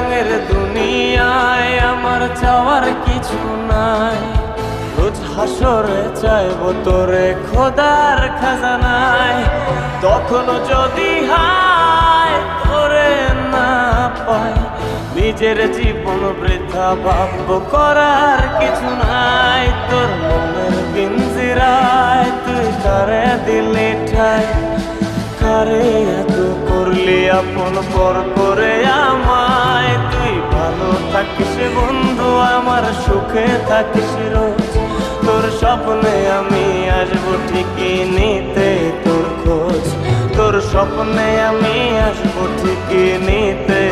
রঙের দুনিয়ায় আমার চাওয়ার কিছু নাই। রোজ হাসরে চাইব তোরে খোদার খাজানায়, তখনও যদি হায় তোরে না পাই, নিজের জীবন বৃথা ভাব্য করার কিছু নাই। তোর মনের পিঞ্জিরায় তুই কারে দিলি ঠাই, কারে এত করলি আপন পর করে আমায়। তুই ভালো থাকিস বন্ধু, আমার সুখে থাকিস রোজ। তোর স্বপ্নে আমি আসবো ঠিকই নিতে তোর খোঁজ, তোর স্বপ্নে আমি আসবো ঠিকই নিতে